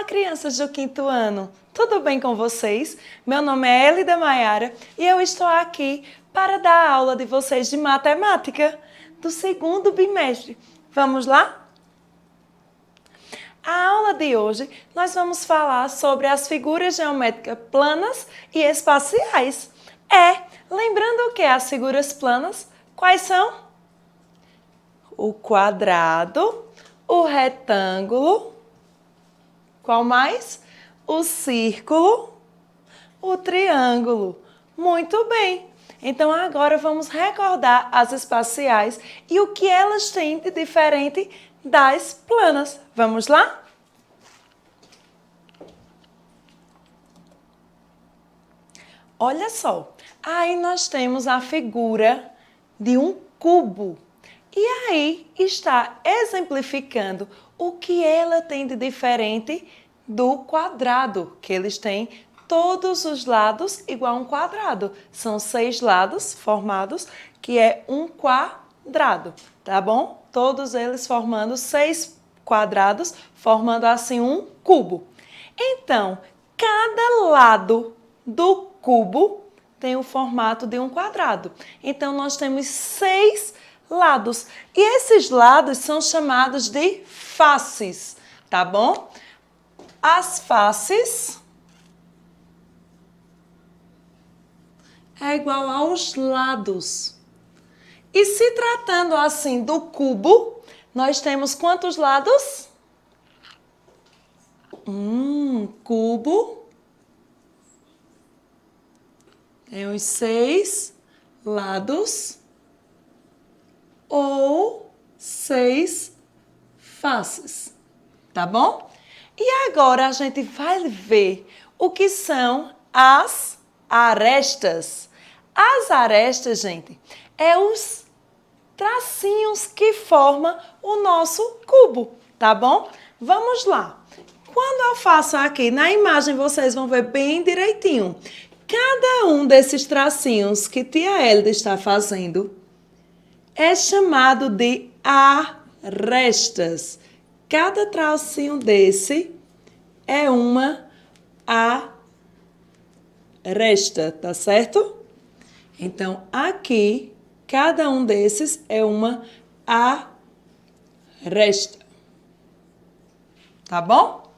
crianças do quinto ano! Tudo bem com vocês? Meu nome é Elida Maiara e eu estou aqui para dar a aula de vocês de matemática do segundo bimestre. Vamos lá? A aula de hoje nós vamos falar sobre as figuras geométricas planas e espaciais. Lembrando o que as figuras planas? Quais são? O quadrado, o retângulo, qual mais? O círculo, o triângulo. Muito bem! Então agora vamos recordar as espaciais e o que elas têm de diferente das planas. Vamos lá? Olha só, aí nós temos a figura de um cubo. E aí está exemplificando o que ela tem de diferente do quadrado, que eles têm todos os lados igual a um quadrado. São 6 lados formados, que é um quadrado, tá bom? Todos eles formando 6 quadrados, formando assim um cubo. Então, cada lado do cubo tem o formato de um quadrado. Então, nós temos 6 lados. E esses lados são chamados de faces, tá bom? As faces é igual aos lados. E se tratando assim do cubo, nós temos quantos lados? Cubo tem os 6 lados ou 6 faces, tá bom? E agora a gente vai ver o que são as arestas. As arestas, gente, é os tracinhos que formam o nosso cubo, tá bom? Vamos lá. Quando eu faço aqui, na imagem vocês vão ver bem direitinho. Cada um desses tracinhos que tia Elida está fazendo é chamado de arestas. Cada tracinho desse é uma aresta, tá certo? Então, aqui, cada um desses é uma aresta. Tá bom?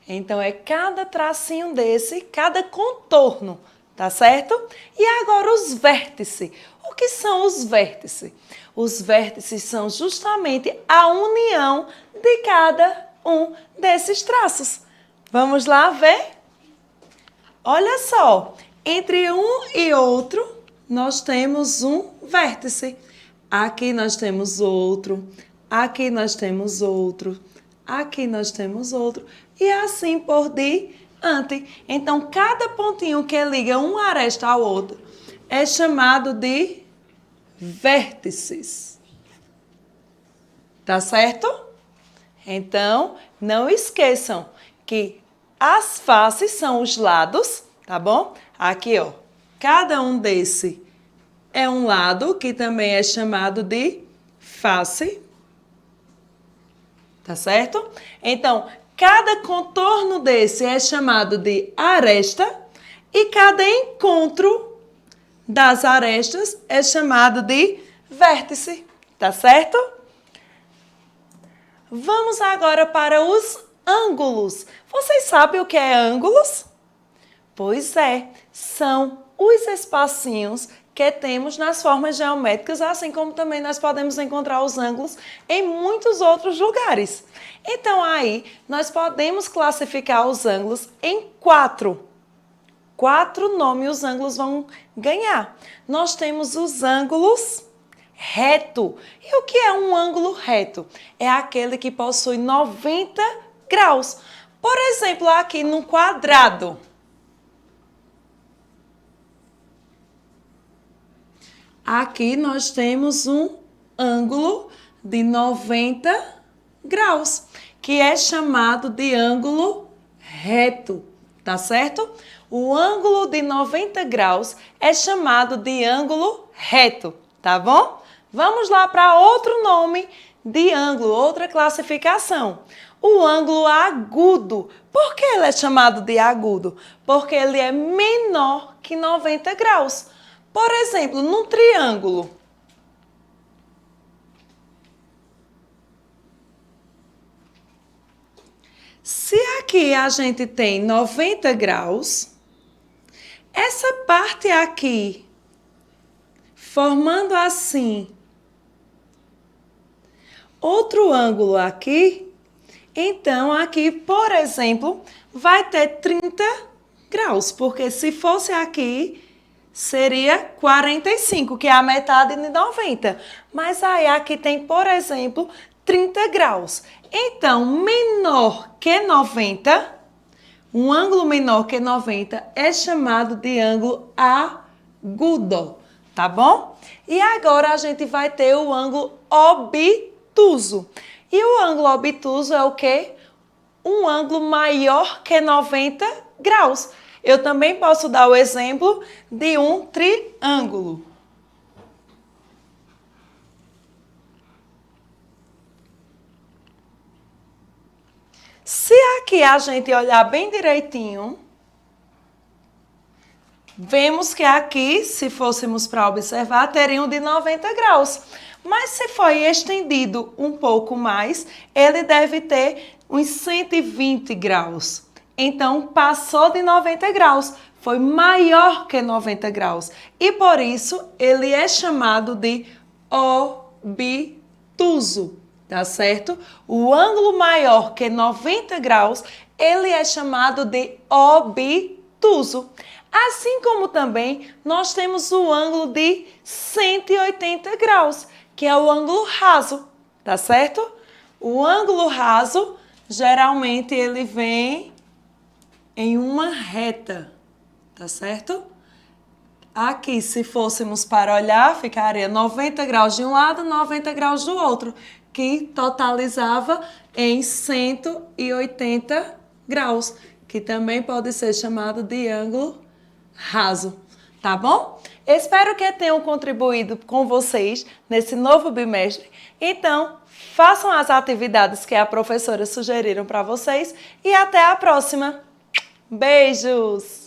Então, é cada tracinho desse, cada contorno, tá certo? E agora os vértices. O que são os vértices? Os vértices são justamente a união de cada um desses traços. Vamos lá ver? Olha só, entre um e outro, nós temos um vértice. Aqui nós temos outro, aqui nós temos outro, aqui nós temos outro, e assim por diante. Então, cada pontinho que liga uma aresta ao outro é chamado de vértices. Tá certo? Então, não esqueçam que as faces são os lados, tá bom? Aqui, ó, cada um desse é um lado, que também é chamado de face. Tá certo? Então, cada contorno desse é chamado de aresta e cada encontro das arestas é chamado de vértice. Tá certo? Vamos agora para os ângulos. Vocês sabem o que é ângulos? Pois é, são os espacinhos que temos nas formas geométricas, assim como também nós podemos encontrar os ângulos em muitos outros lugares. Então, aí, nós podemos classificar os ângulos em 4. 4 nomes os ângulos vão ganhar. Nós temos os ângulos reto. E o que é um ângulo reto? É aquele que possui 90 graus. Por exemplo, aqui no quadrado. Aqui nós temos um ângulo de 90 graus, que é chamado de ângulo reto, tá certo? O ângulo de 90 graus é chamado de ângulo reto, tá bom? Vamos lá para outro nome de ângulo, outra classificação. o ângulo agudo. Por que ele é chamado de agudo? Porque ele é menor que 90 graus. Por exemplo, num triângulo, se aqui a gente tem 90 graus, essa parte aqui, formando assim outro ângulo aqui, então aqui, por exemplo, vai ter 30 graus, porque se fosse aqui, seria 45, que é a metade de 90. Mas aí aqui tem, por exemplo, 30 graus. Então, menor que 90, um ângulo menor que 90 é chamado de ângulo agudo, tá bom? E agora a gente vai ter o ângulo obtuso. E o ângulo obtuso é o quê? Um ângulo maior que 90 graus. Eu também posso dar o exemplo de um triângulo. Se aqui a gente olhar bem direitinho, vemos que aqui, se fôssemos para observar, teriam de 90 graus. Mas se foi estendido um pouco mais, ele deve ter uns 120 graus. Então, passou de 90 graus, foi maior que 90 graus. E por isso, ele é chamado de obtuso, tá certo? O ângulo maior que 90 graus, ele é chamado de obtuso. Assim como também nós temos o ângulo de 180 graus, que é o ângulo raso, tá certo? O ângulo raso, geralmente, ele vem em uma reta, tá certo? Aqui, se fôssemos para olhar, ficaria 90 graus de um lado, 90 graus do outro, que totalizava em 180 graus, que também pode ser chamado de ângulo raso, tá bom? Espero que tenham contribuído com vocês nesse novo bimestre. Então, façam as atividades que a professora sugeriram para vocês e até a próxima. Beijos!